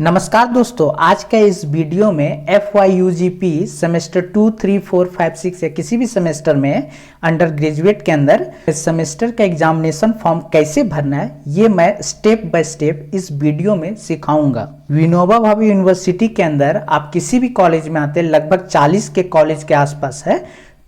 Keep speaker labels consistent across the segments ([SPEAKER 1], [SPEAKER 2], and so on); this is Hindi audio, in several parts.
[SPEAKER 1] नमस्कार दोस्तों, आज का इस वीडियो में FYUGP सेमेस्टर 2, 3, 4, 5, 6 या किसी भी सेमेस्टर में अंडर ग्रेजुएट के अंदर सेमेस्टर का एग्जामिनेशन फॉर्म कैसे भरना है ये मैं स्टेप बाय स्टेप इस वीडियो में सिखाऊंगा। विनोबा भावे यूनिवर्सिटी के अंदर आप किसी भी कॉलेज में आते लगभग 40 के कॉलेज के आसपास है,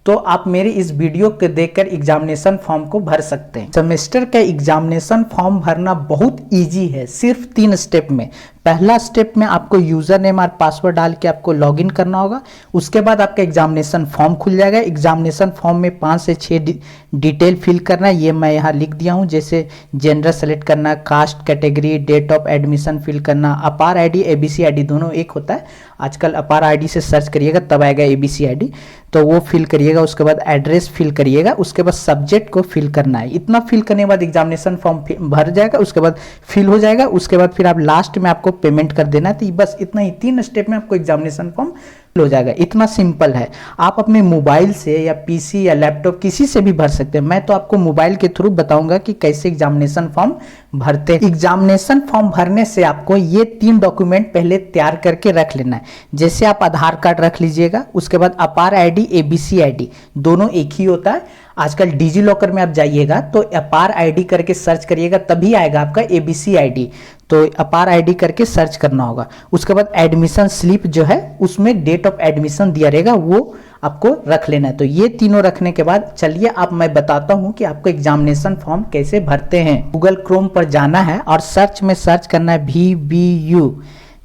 [SPEAKER 1] तो आप मेरे इस वीडियो को देखकर एग्जामिनेशन फॉर्म को भर सकते हैं। सेमेस्टर का एग्जामिनेशन फॉर्म भरना बहुत इजी है, सिर्फ 3 स्टेप में। पहला स्टेप में आपको यूजर नेम और पासवर्ड डाल के आपको लॉगिन करना होगा। उसके बाद आपका एग्जामिनेशन फॉर्म खुल जाएगा। एग्जामिनेशन फॉर्म में 5 से 6 डिटेल फिल करना है, ये मैं यहाँ लिख दिया हूँ। जैसे जेंडर सेलेक्ट करना, caste category, date of admission fill करना, अपार आईडी ABC आईडी दोनों एक होता है। आजकल अपार आईडी से सर्च करिएगा तब आएगा ABC आईडी, तो वो फिल करिएगा। उसके बाद एड्रेस फिल करिएगा। उसके बाद सब्जेक्ट को फिल करना है। इतना फिल करने के बाद एग्जामिनेशन फॉर्म भर जाएगा। उसके बाद फिल हो जाएगा। उसके बाद फिर आप लास्ट में आपको पेमेंट कर देना है। तो बस इतना ही 3 स्टेप में आपको एग्जामिनेशन फॉर्म हो जाएगा। इतना सिंपल है। आप अपने मोबाइल से या PC या लैपटॉप किसी से भी भर सकते हैं। मैं तो आपको मोबाइल के थ्रू बताऊंगा कि कैसे एग्जामिनेशन फॉर्म भरते हैं। एग्जामिनेशन फॉर्म भरने से आपको ये 3 डॉक्यूमेंट पहले तैयार करके रख लेना है। जैसे आप आधार कार्ड रख लीजिएगा, उसके बाद अपार आईडी ABC आईडी दोनों एक ही होता है। आजकल डिजी लॉकर में आप जाइएगा तो अपार आईडी करके सर्च करिएगा, तभी आएगा आपका ABC आईडी। तो अपार आईडी करके सर्च करना होगा। उसके बाद एडमिशन स्लिप जो है उसमें डेट ऑफ एडमिशन दिया रहेगा, वो आपको रख लेना है। तो ये तीनों रखने के बाद चलिए अब मैं बताता हूं कि आपको एग्जामिनेशन फॉर्म कैसे भरते हैं। गूगल क्रोम पर जाना है और सर्च में सर्च करना है VBU।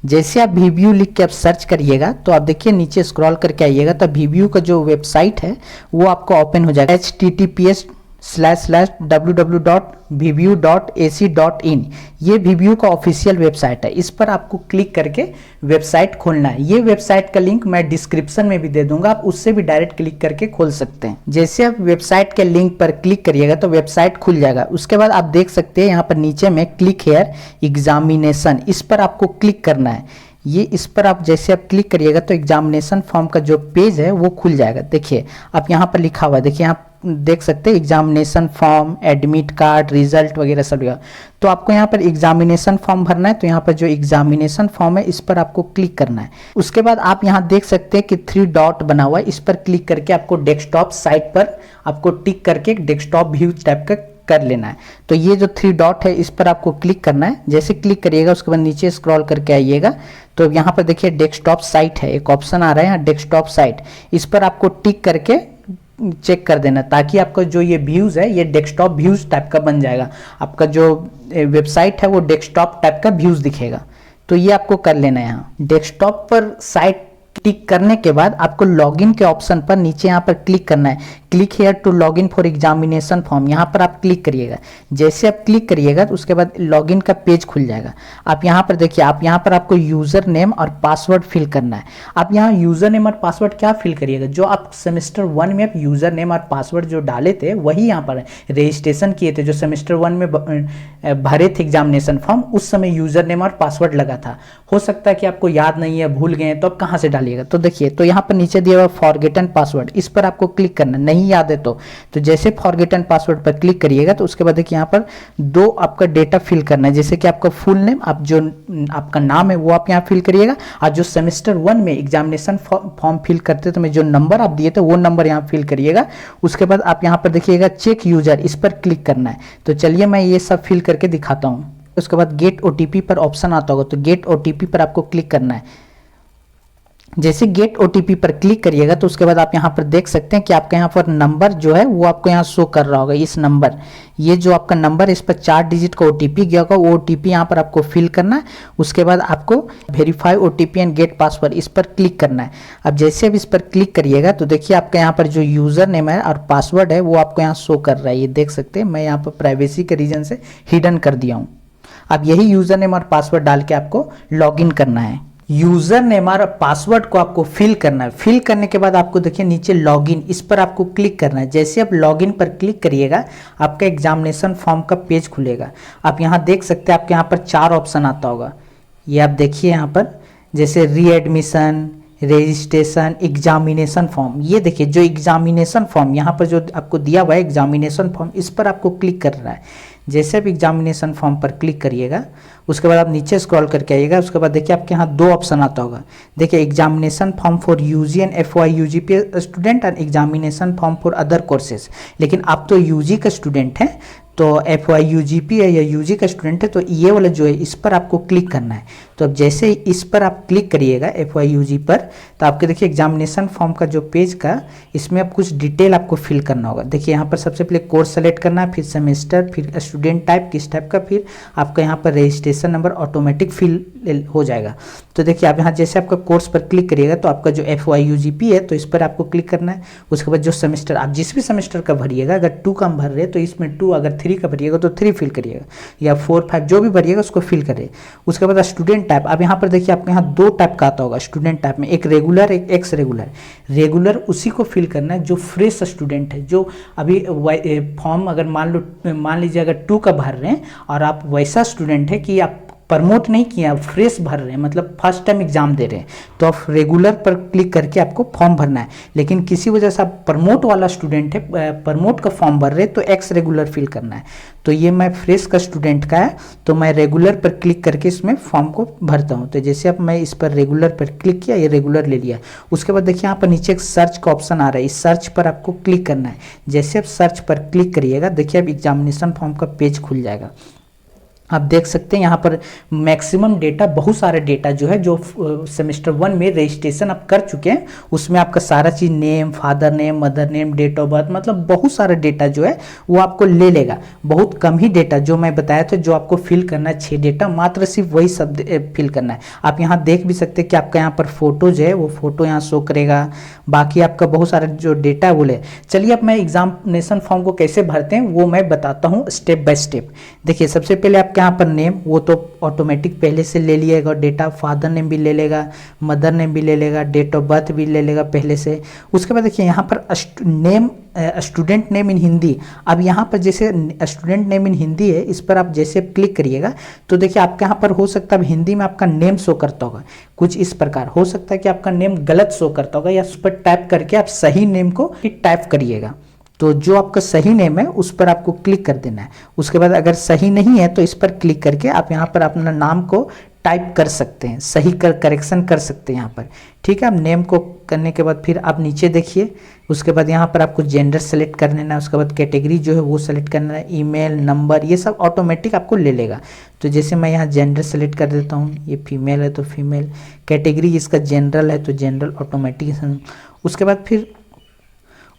[SPEAKER 1] जैसे आप VBU लिख के आप सर्च करिएगा तो आप देखिए नीचे स्क्रॉल करके आइएगा तो VBU का जो वेबसाइट है वो आपको ओपन हो जाएगा। https://www.vbu.ac.in ये VBU का ऑफिशियल वेबसाइट है। इस पर आपको क्लिक करके वेबसाइट खोलना है। ये वेबसाइट का लिंक मैं डिस्क्रिप्शन में भी दे दूंगा, आप उससे भी डायरेक्ट क्लिक करके खोल सकते हैं। जैसे आप वेबसाइट के लिंक पर क्लिक करिएगा तो वेबसाइट खुल जाएगा। उसके बाद आप देख सकते हैं यहाँ पर नीचे में क्लिक हेयर एग्जामिनेशन, इस पर आपको क्लिक करना है। ये इस पर आप जैसे आप क्लिक करिएगा तो एग्जामिनेशन फॉर्म का जो पेज है वो खुल जाएगा। देखिए आप यहाँ पर लिखा हुआ है, देखिए यहाँ देख सकते हैं examination form, admit card, result वगैरह सब लिखा। तो आपको यहाँ पर एग्जामिनेशन फॉर्म भरना है, तो यहाँ पर जो एग्जामिनेशन फॉर्म है इस पर आपको क्लिक करना है। उसके बाद आप यहाँ देख सकते हैं कि 3 डॉट बना हुआ है, इस पर क्लिक करके आपको डेस्कटॉप साइट पर आपको टिक करके डेस्कटॉप व्यू टाइप का कर लेना है। तो ये जो 3 डॉट है इस पर आपको क्लिक करना है। जैसे क्लिक करिएगा उसके बाद नीचे स्क्रॉल करके आइएगा तो यहाँ पर देखिए डेस्कटॉप साइट है, एक ऑप्शन आ रहा है यहाँ डेस्कटॉप साइट, इस पर आपको टिक करके चेक कर देना ताकि आपका जो ये व्यूज है ये डेस्कटॉप व्यूज टाइप का बन जाएगा। आपका जो वेबसाइट है वो डेस्कटॉप टाइप का व्यूज दिखेगा। तो ये आपको कर लेना है। यहाँ डेस्कटॉप पर साइट टिक करने के बाद आपको लॉगिन के ऑप्शन पर नीचे यहाँ पर क्लिक करना है। Click here to login for examination form, यहाँ पर आप क्लिक करिएगा। जैसे आप क्लिक करिएगा तो उसके बाद लॉगिन का पेज खुल जाएगा। आप यहाँ पर देखिए, आप यहाँ पर आपको यूजर नेम और पासवर्ड फिल करना है। आप यहाँ यूजर नेम और पासवर्ड क्या फिल करिएगा, जो आप सेमेस्टर 1 में आप यूजर नेम और पासवर्ड जो डाले थे वही यहाँ पर रजिस्ट्रेशन किए थे, जो सेमेस्टर 1 में भरे थे एग्जामिनेशन फॉर्म, उस समय यूजर नेम और पासवर्ड लगा था। हो सकता है कि आपको याद नहीं है, भूल गए, तो आप कहाँ से डालिएगा। तो देखिए, तो यहाँ पर नीचे दिया हुआ फॉरगेटन पासवर्ड, इस पर आपको क्लिक करना, नहीं याद है तो जैसे फॉरगेटन पासवर्ड पर क्लिक करिएगा तो उसके बाद देखिए यहाँ पर 2 आपका डेटा फिल करना है। जैसे कि आपका फुल नेम, आप जो आपका नाम है वो आप यहाँ फिल करिएगा, और जो सेमेस्टर 1 में एग्जामिनेशन फॉर्म फिल करते तो मैं जो नंबर आप दिए थे वो नंबर यहाँ फिल करिएगा। उसके बाद आप यहाँ पर देखिएगा चेक यूजर, इस पर क्लिक करना है। तो चलिए मैं ये सब फिल करके दिखाता हूँ। उसके बाद गेट OTP पर ऑप्शन आता होगा, तो गेट OTP पर आपको क्लिक करना है। जैसे गेट OTP पर क्लिक करिएगा तो उसके बाद आप यहाँ पर देख सकते हैं कि आपका यहाँ पर नंबर जो है वो आपको यहाँ शो कर रहा होगा। इस नंबर, ये जो आपका नंबर है इस पर 4 डिजिट का OTP गया होगा, वो OTP यहाँ पर आपको फिल करना है। उसके बाद आपको verify OTP and gate password, इस पर क्लिक करना है। अब जैसे अब इस पर क्लिक करिएगा तो देखिए आपका यहाँ पर जो यूजर नेम है और पासवर्ड है वो आपको यहाँ शो कर रहा है। ये देख सकते हैं, मैं यहाँ पर प्राइवेसी के रीजन से हिडन कर दिया हूँ। अब यही यूजर नेम और पासवर्ड डाल के आपको लॉग इन करना है। यूजर नेम और पासवर्ड को आपको फिल करना है। फिल करने के बाद आपको देखिए नीचे लॉगिन, इस पर आपको क्लिक करना है। जैसे आप लॉगिन पर क्लिक करिएगा आपका एग्जामिनेशन फॉर्म का पेज खुलेगा। आप यहाँ देख सकते हैं, आपके यहाँ पर 4 ऑप्शन आता होगा। ये आप देखिए यहाँ पर, जैसे रीएडमिशन, रजिस्ट्रेशन, एग्जामिनेशन फॉर्म। ये देखिए जो एग्जामिनेशन फॉर्म यहाँ पर जो आपको दिया हुआ है एग्जामिनेशन फॉर्म, इस पर आपको क्लिक करना है। जैसे आप एग्जामिनेशन फॉर्म पर क्लिक करिएगा, उसके बाद आप नीचे स्क्रॉल करके आइएगा, उसके बाद देखिए आपके यहाँ दो ऑप्शन आता होगा। देखिए examination form for UG and FY UGP student and examination form for other courses. लेकिन आप तो यूजी का स्टूडेंट हैं, तो FY UGP है या यूजी का स्टूडेंट है, तो ये वाला जो है इस पर आपको क्लिक करना है। तो अब जैसे इस पर आप क्लिक करिएगा FY UG पर, तो आपके देखिए एग्जामिनेशन फॉर्म का जो पेज का, इसमें आप कुछ डिटेल आपको फिल करना होगा। देखिए यहाँ पर सबसे पहले कोर्स सेलेक्ट करना है, फिर सेमेस्टर, फिर स्टूडेंट टाइप किस टाइप का, फिर आपका यहाँ पर रजिस्ट्रेशन नंबर ऑटोमेटिक फिल हो जाएगा। तो देखिए आप यहाँ जैसे आपका कोर्स पर क्लिक करिएगा तो आपका जो FY UGP है तो इस पर आपको क्लिक करना है। उसके बाद जो सेमेस्टर आप जिस भी सेमेस्टर का भरिएगा, अगर 2 का भर रहे तो इसमें 2, अगर 3 का भरिएगा तो 3 फिल करिएगा, या 4, 5 जो भी भरिएगा उसको फिल करिए। उसके बाद स्टूडेंट टाइप, अब यहाँ पर देखिए आपके यहाँ 2 टाइप का आता होगा स्टूडेंट टाइप में, एक रेगुलर एक एक्स रेगुलर। रेगुलर उसी को फिल करना है जो फ्रेश स्टूडेंट है, जो अभी फॉर्म अगर मान लीजिए अगर 2 का भर रहे हैं और आप वैसा स्टूडेंट है कि आप प्रमोट नहीं किया, फ्रेश भर रहे हैं, मतलब फर्स्ट टाइम एग्जाम दे रहे हैं, तो आप रेगुलर पर क्लिक करके आपको फॉर्म भरना है। लेकिन किसी वजह से आप प्रमोट वाला स्टूडेंट है, प्रमोट का फॉर्म भर रहे हैं, तो एक्स रेगुलर फिल करना है। तो ये मैं फ्रेश का स्टूडेंट का है, तो मैं रेगुलर पर क्लिक करके इसमें फॉर्म को भरता हूँ। तो जैसे अब मैं इस पर रेगुलर पर क्लिक किया, ये रेगुलर ले लिया। उसके बाद देखिए यहाँ पर नीचे एक सर्च का ऑप्शन आ रहा है, इस सर्च पर आपको क्लिक करना है। जैसे आप सर्च पर क्लिक करिएगा, देखिए अब एग्जामिनेशन फॉर्म का पेज खुल जाएगा। आप देख सकते हैं यहाँ पर मैक्सिमम डेटा, बहुत सारे डेटा जो है, जो सेमेस्टर 1 में रजिस्ट्रेशन आप कर चुके हैं, उसमें आपका सारा चीज़, name, father name, mother name, date of birth, मतलब बहुत सारा डेटा जो है वो आपको ले लेगा। बहुत कम ही डेटा जो मैं बताया था जो आपको फिल करना है, 6 डेटा, मात्र सिर्फ वही सब फिल करना है। आप यहाँ देख भी सकते हैं कि आपका यहाँ पर फोटोज है, वो फोटो यहाँ शो करेगा। बाकी आपका बहुत सारा जो डेटा है वो ले। चलिए अब मैं एग्जामिनेशन फॉर्म को कैसे भरते हैं वो मैं बताता हूँ स्टेप बाय स्टेप। देखिए सबसे पहले आप यहाँ पर नेम, वो तो ऑटोमेटिक पहले से ले लिएगा डेटा, फादर नेम भी ले लेगा, मदर नेम भी ले लेगा, डेट ऑफ बर्थ भी ले लेगा पहले से। उसके बाद देखिए यहाँ पर name, student name in Hindi. अब यहाँ पर जैसे स्टूडेंट नेम इन हिंदी है, इस पर आप जैसे क्लिक करिएगा तो देखिए आपके यहाँ पर हो सकता है हिंदी में आपका नेम शो करता होगा कुछ इस प्रकार, हो सकता है कि आपका नेम गलत शो करता होगा, या उस पर टाइप करके आप सही नेम को टाइप करिएगा। तो जो आपका सही नेम है उस पर आपको क्लिक कर देना है। उसके बाद अगर सही नहीं है तो इस पर क्लिक करके आप यहाँ पर अपना नाम को टाइप कर सकते हैं, सही करेक्शन कर सकते हैं यहाँ पर। ठीक है, अब नेम को करने के बाद फिर आप नीचे देखिए, उसके बाद यहाँ पर आपको जेंडर सेलेक्ट कर लेना है। उसके बाद कैटेगरी जो है वो सेलेक्ट करना है, ईमेल नंबर, ये सब ऑटोमेटिक आपको ले लेगा। तो जैसे मैं यहाँ जेंडर सेलेक्ट कर देता हूँ, ये फीमेल है तो फीमेल, कैटेगरी इसका जनरल है तो जनरल ऑटोमेटिक।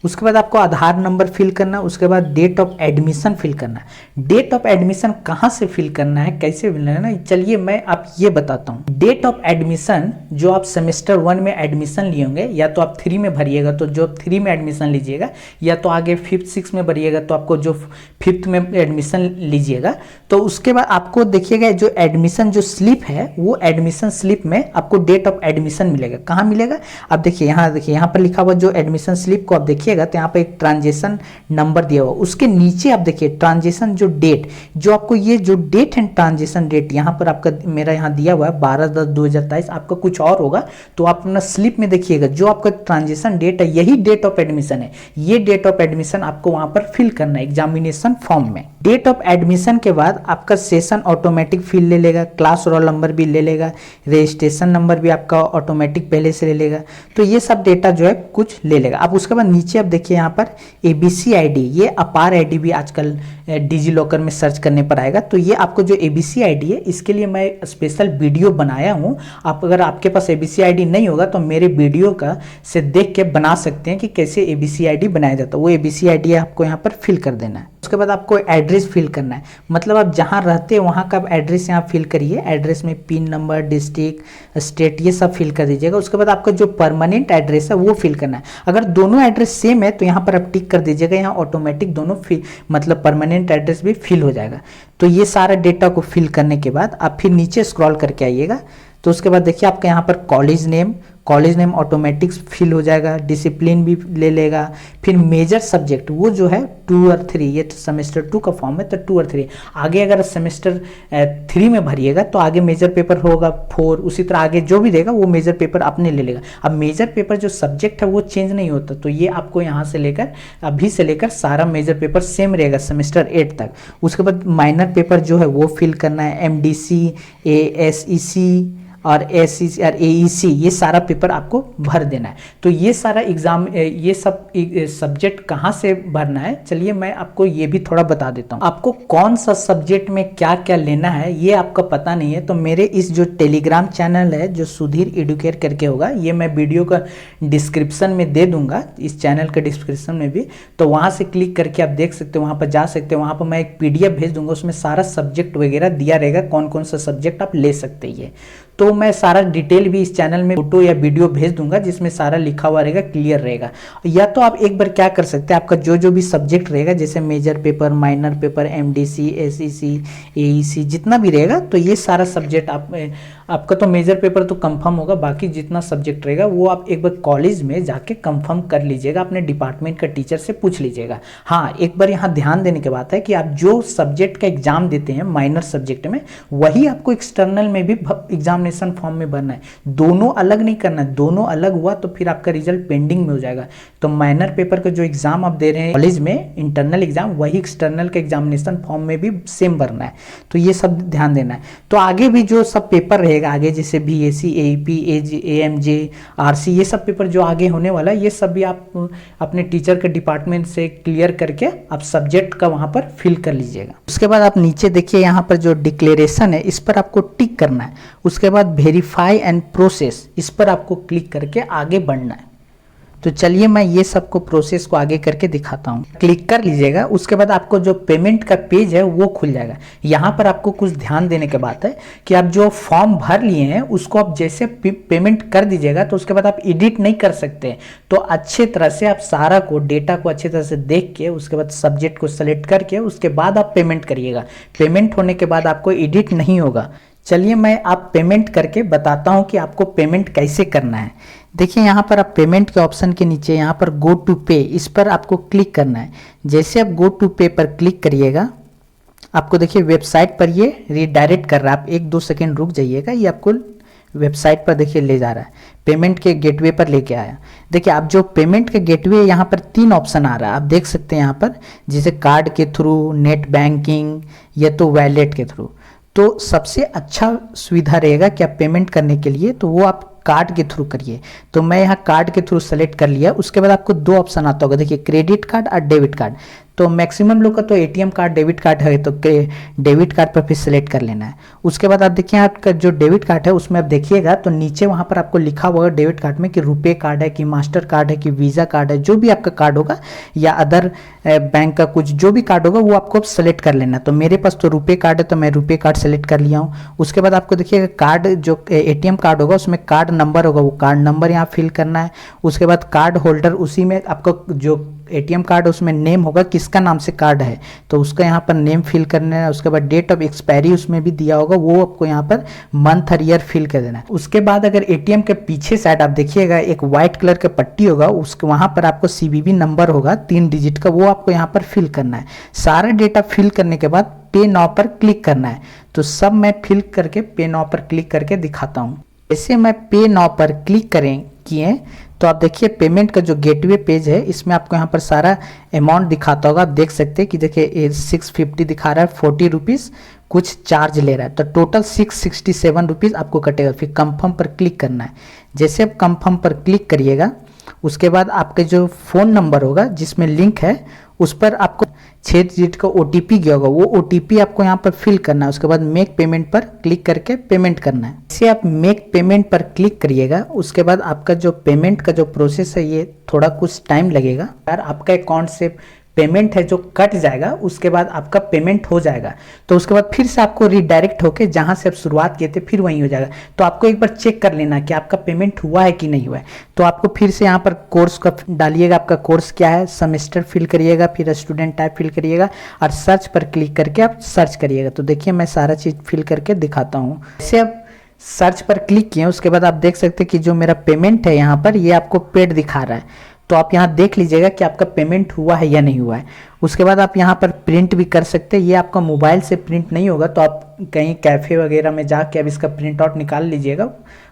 [SPEAKER 1] उसके बाद आपको आधार नंबर फिल करना है। उसके बाद डेट ऑफ एडमिशन फिल करना है। डेट ऑफ एडमिशन कहाँ से फिल करना है, कैसे फिल करना है, चलिए मैं आप ये बताता हूँ। डेट ऑफ एडमिशन जो आप सेमेस्टर 1 में एडमिशन लिए होंगे, या तो आप 3 में भरिएगा तो जो 3 में एडमिशन लीजिएगा, या तो आगे 5th 6 में भरिएगा तो आपको जो 5th में एडमिशन लीजिएगा। तो उसके बाद आपको देखिएगा जो एडमिशन जो स्लिप है, वो एडमिशन स्लिप में आपको डेट ऑफ एडमिशन मिलेगा। कहाँ मिलेगा, आप देखिए यहाँ पर लिखा हुआ जो एडमिशन स्लिप को आप देखिए तो यहाँ पे एक ट्रांजेक्शन नंबर दिया हुआ, उसके नीचे आप देखिए ट्रांजेक्शन जो डेट, जो आपको ये जो डेट है ट्रांजेक्शन डेट, यहाँ पर आपका मेरा यहाँ दिया हुआ है 12/10/2023, आपका कुछ और होगा तो आप अपना स्लिप में देखिएगा जो आपका ट्रांजेक्शन डेट है यही डेट ऑफ एडमिशन है। ये डेट ऑफ एडमिशन आपको वहां पर फिल करना है एग्जामिनेशन फॉर्म में। डेट ऑफ एडमिशन के बाद आपका सेशन ऑटोमेटिक फिल ले लेगा, क्लास रोल नंबर भी ले लेगा, रजिस्ट्रेशन नंबर भी आपका ऑटोमेटिक पहले से ले लेगा। तो ये सब डेटा जो है कुछ ले लेगा। अब उसके बाद नीचे आप देखिए यहाँ पर ABC ID, ये अपार ID भी आजकल डिजी लॉकर में सर्च करने पर आएगा। तो ये आपको जो ABC ID है, इसके लिए मैं स्पेशल वीडियो बनाया हूँ। आप अगर आपके पास ABC ID नहीं होगा तो मेरे वीडियो का से देख के बना सकते हैं कि कैसे ABC ID बनाया जाता है। वो ABC ID आपको यहाँ पर फिल कर देना है। उसके बाद आपको एड्रेस फिल करना है, मतलब आप जहाँ रहते हैं वहाँ का एड्रेस यहाँ फिल करिए। एड्रेस में पिन नंबर, डिस्ट्रिक्ट, स्टेट, ये सब फिल कर दीजिएगा। उसके बाद आपका जो परमानेंट एड्रेस है वो फिल करना है। अगर दोनों एड्रेस सेम है तो यहाँ पर आप टिक कर दीजिएगा, यहाँ ऑटोमेटिक दोनों फिल, मतलब परमानेंट एड्रेस भी फिल हो जाएगा। तो ये सारा डेटा को फिल करने के बाद आप फिर नीचे स्क्रॉल करके आइएगा। तो उसके बाद देखिए आपका यहाँ पर college name, college name automatic fill हो जाएगा, डिसिप्लिन भी ले लेगा। फिर मेजर सब्जेक्ट वो जो है 2 और 3, ये सेमेस्टर 2 का फॉर्म है तो 2 और 3। आगे अगर सेमेस्टर 3 में भरिएगा तो आगे मेजर पेपर होगा 4, उसी तरह आगे जो भी देगा वो मेजर पेपर अपने ले लेगा। अब मेजर पेपर जो सब्जेक्ट है वो चेंज नहीं होता, तो ये आपको यहाँ से लेकर अभी से लेकर सारा मेजर पेपर सेम रहेगा सेमेस्टर 8 तक। उसके बाद माइनर पेपर जो है वो फिल करना है, MDC, ASEC और SEC और AEC, ये सारा पेपर आपको भर देना है। तो ये सारा एग्जाम, ये सब सब्जेक्ट कहाँ से भरना है, चलिए मैं आपको ये भी थोड़ा बता देता हूँ। आपको कौन सा सब्जेक्ट में क्या क्या लेना है ये आपको पता नहीं है, तो मेरे इस जो टेलीग्राम चैनल है जो सुधीर एडुकेयर करके होगा, ये मैं वीडियो का डिस्क्रिप्शन में दे दूंगा, इस चैनल का डिस्क्रिप्शन में भी, तो वहाँ से क्लिक करके आप देख सकते हो, वहाँ पर जा सकते हो। वहाँ पर मैं एक PDF भेज दूंगा, उसमें सारा सब्जेक्ट वगैरह दिया रहेगा, कौन कौन सा सब्जेक्ट आप ले सकते हैं। तो मैं सारा डिटेल भी इस चैनल में फोटो या वीडियो भेज दूंगा जिसमें सारा लिखा हुआ रहेगा, क्लियर रहेगा। या तो आप एक बार क्या कर सकते हैं, आपका जो भी सब्जेक्ट रहेगा, जैसे major paper, minor paper, MDC, SEC, AEC जितना भी रहेगा, तो ये सारा सब्जेक्ट आपका तो मेजर पेपर तो कंफर्म होगा, बाकी जितना सब्जेक्ट रहेगा वो आप एक बार कॉलेज में जाके कंफर्म कर लीजिएगा, अपने डिपार्टमेंट का टीचर से पूछ लीजिएगा। हाँ, एक बार यहाँ ध्यान देने की बात है कि आप जो सब्जेक्ट का एग्जाम देते हैं माइनर सब्जेक्ट में, वही आपको एक्सटर्नल में भी एग्जामिनेशन फॉर्म में भरना है, दोनों अलग नहीं करना है। दोनों अलग हुआ तो फिर आपका रिजल्ट पेंडिंग में हो जाएगा। तो माइनर पेपर का जो एग्जाम आप दे रहे हैं कॉलेज में, इंटरनल एग्जाम, वही एक्सटर्नल का एग्जामिनेशन फॉर्म में भी सेम भरना है। तो ये सब ध्यान देना है। तो आगे भी जो सब पेपर रहेगा आगे, जैसे BAC, AEP, AMJ, RC, ये सब पेपर जो आगे होने वाला है, ये सब भी आप अपने टीचर के डिपार्टमेंट से क्लियर करके आप सब्जेक्ट का वहां पर फिल कर लीजिएगा। उसके बाद आप नीचे देखिए, यहाँ पर जो डिक्लेरेशन है इस पर आपको टिक करना है। उसके बाद वेरीफाई एंड प्रोसेस, इस पर आपको क्लिक करके आगे बढ़ना है। तो चलिए मैं ये सबको प्रोसेस को आगे करके दिखाता हूँ। क्लिक कर लीजिएगा, उसके बाद आपको जो पेमेंट का पेज है वो खुल जाएगा। यहाँ पर आपको कुछ ध्यान देने की बात है कि आप जो फॉर्म भर लिए हैं उसको आप जैसे पेमेंट कर दीजिएगा, तो उसके बाद आप एडिट नहीं कर सकते। तो अच्छे तरह से आप सारा को डेटा को अच्छे तरह से देख के, उसके बाद सब्जेक्ट को सेलेक्ट करके उसके बाद आप पेमेंट करिएगा। पेमेंट होने के बाद आपको एडिट नहीं होगा। चलिए मैं आप पेमेंट करके बताता हूँ कि आपको पेमेंट कैसे करना है। देखिए यहाँ पर आप पेमेंट के ऑप्शन के नीचे यहाँ पर गो टू पे, इस पर आपको क्लिक करना है। जैसे आप गो टू पे पर क्लिक करिएगा, आपको देखिए वेबसाइट पर ये रिडायरेक्ट कर रहा है। आप 1-2 सेकेंड रुक जाइएगा, ये आपको वेबसाइट पर देखिए ले जा रहा है, पेमेंट के गेटवे पर लेके आया। देखिए आप जो पेमेंट के गेटवे, यहाँ पर 3 ऑप्शन आ रहा है, आप देख सकते हैं यहाँ पर, जैसे कार्ड के थ्रू, नेट बैंकिंग या तो वॉलेट के थ्रू। तो सबसे अच्छा सुविधा रहेगा कि आप पेमेंट करने के लिए तो वो आप कार्ड के थ्रू करिए। तो मैं यहाँ कार्ड के थ्रू सेलेक्ट कर लिया। उसके बाद आपको 2 ऑप्शन आता होगा, देखिए क्रेडिट कार्ड और डेबिट कार्ड। तो मैक्सिमम लोग का तो ATM कार्ड, डेबिट कार्ड है, तो डेबिट कार्ड पर फिर सेलेक्ट कर लेना है। उसके बाद आप देखिए आपका जो डेबिट कार्ड है उसमें आप देखिएगा तो नीचे वहाँ पर आपको लिखा हुआ है डेबिट कार्ड में कि रुपए कार्ड है कि मास्टर कार्ड है कि वीज़ा कार्ड है, जो भी आपका कार्ड होगा या अदर बैंक का कुछ जो भी कार्ड होगा वो आपको सेलेक्ट कर लेना है। तो मेरे पास तो रुपए कार्ड है तो मैं रुपए कार्ड सेलेक्ट कर लिया हूँ। उसके बाद आपको देखिएगा कार्ड जो ATM कार्ड होगा उसमें कार्ड नंबर होगा, वो कार्ड नंबर यहाँ फिल करना है। उसके बाद कार्ड होल्डर, उसी में आपका जो ATM कार्ड उसमें नेम होगा, किसका नाम से कार्ड है तो उसका यहाँ पर नेम फिल करना है। उसके बाद डेट ऑफ एक्सपायरी उसमें भी दिया होगा, वो आपको यहाँ पर मंथ और ईयर फिल कर देना है। उसके बाद अगर ATM के पीछे साइड आप देखिएगा एक व्हाइट कलर का पट्टी होगा, उसके वहाँ पर आपको CVV नंबर होगा 3 डिजिट का, वो आपको यहाँ पर फिल करना है। सारा डेटा फिल करने के बाद पे नाउ पर क्लिक करना है। तो सब मैं फिल करके पे नाउ पर क्लिक करके दिखाता हूँ। जैसे मैं पे नाउ पर क्लिक किए तो आप देखिए पेमेंट का जो गेटवे पेज है इसमें आपको यहाँ पर सारा अमाउंट दिखाता होगा। आप देख सकते हैं कि देखिए 650 दिखा रहा है, 40 रुपीज़ कुछ चार्ज ले रहा है, तो टोटल 667 रुपीज़ आपको कटेगा। फिर कंफर्म पर क्लिक करना है। जैसे आप कंफर्म पर क्लिक करिएगा उसके बाद आपके जो फ़ोन नंबर होगा जिसमें लिंक है उस पर आपको 6 डिजिट का OTP गया होगा, वो OTP आपको यहाँ पर फिल करना है। उसके बाद मेक पेमेंट पर क्लिक करके पेमेंट करना है। इसे आप मेक पेमेंट पर क्लिक करिएगा, उसके बाद आपका जो पेमेंट का जो प्रोसेस है ये थोड़ा कुछ टाइम लगेगा यार। आपका अकाउंट से पेमेंट है जो कट जाएगा, उसके बाद आपका पेमेंट हो जाएगा। तो उसके बाद फिर से आपको रिडायरेक्ट होके जहां से आप शुरुआत किए थे फिर वहीं हो जाएगा। तो आपको एक बार चेक कर लेना कि आपका पेमेंट हुआ है कि नहीं हुआ है। तो आपको फिर से यहाँ पर कोर्स का डालिएगा, आपका कोर्स क्या है, सेमेस्टर फिल करिएगा, फिर स्टूडेंट टाइप फिल करिएगा और सर्च पर क्लिक करके आप सर्च करिएगा। तो देखिए मैं सारा चीज़ फिल करके दिखाता हूँ। जैसे आप सर्च पर क्लिक किए, उसके बाद आप देख सकते हैं कि जो मेरा पेमेंट है यहाँ पर ये आपको पेड दिखा रहा है। तो आप यहाँ देख लीजिएगा कि आपका पेमेंट हुआ है या नहीं हुआ है। उसके बाद आप यहाँ पर प्रिंट भी कर सकते हैं। ये आपका मोबाइल से प्रिंट नहीं होगा, तो आप कहीं कैफ़े वगैरह में जाके अब इसका प्रिंट आउट निकाल लीजिएगा,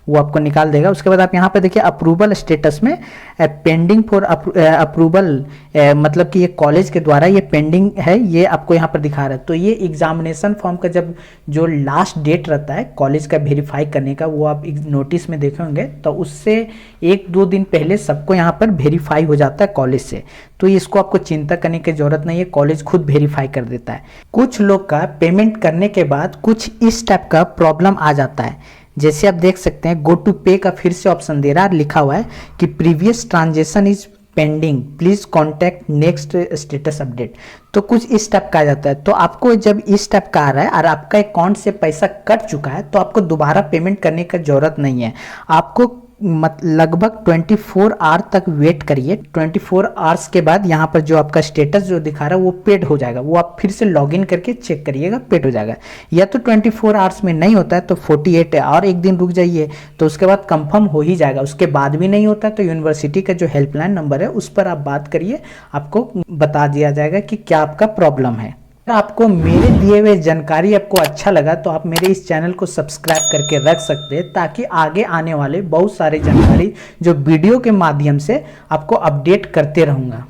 [SPEAKER 1] वो आपको निकाल देगा। उसके बाद आप यहाँ पर देखिए अप्रूवल स्टेटस में पेंडिंग फॉर अप्रूवल, मतलब कि ये कॉलेज के द्वारा ये पेंडिंग है, ये आपको यहाँ पर दिखा रहा है। तो ये एग्जामिनेशन फॉर्म का जब जो लास्ट डेट रहता है कॉलेज का वेरीफाई करने का, वो आप नोटिस में देखे होंगे, तो उससे 1-2 दिन पहले सबको यहाँ पर वेरीफाई हो जाता है कॉलेज से। तो इसको आपको चिंता करने की जरूरत नहीं है, कॉलेज खुद वेरीफाई कर देता है। कुछ लोग का पेमेंट करने के बाद कुछ इस टाइप का प्रॉब्लम आ जाता है। जैसे आप देख सकते हैं गो टू पे का फिर से ऑप्शन दे रहा है, लिखा हुआ है कि previous transaction is pending, please contact next status update. तो कुछ इस टाइप का आ जाता है। तो आपको जब इस टाइप का आ रहा है और आपका अकाउंट से पैसा कट चुका है, तो आपको दोबारा पेमेंट करने का जरूरत नहीं है। आपको लगभग 24 आवर तक वेट करिए। 24 आवर्स के बाद यहाँ पर जो आपका स्टेटस जो दिखा रहा है वो पेड हो जाएगा। वो आप फिर से लॉगिन करके चेक करिएगा, पेड हो जाएगा। या तो 24 आवर्स में नहीं होता है तो 48 और एक दिन रुक जाइए, तो उसके बाद कंफर्म हो ही जाएगा। उसके बाद भी नहीं होता तो यूनिवर्सिटी का जो हेल्पलाइन नंबर है उस पर आप बात करिए, आपको बता दिया जाएगा कि क्या आपका प्रॉब्लम है। आपको मेरे दिए हुए जानकारी आपको अच्छा लगा तो आप मेरे इस चैनल को सब्सक्राइब करके रख सकते हैं, ताकि आगे आने वाले बहुत सारे जानकारी जो वीडियो के माध्यम से आपको अपडेट करते रहूँगा।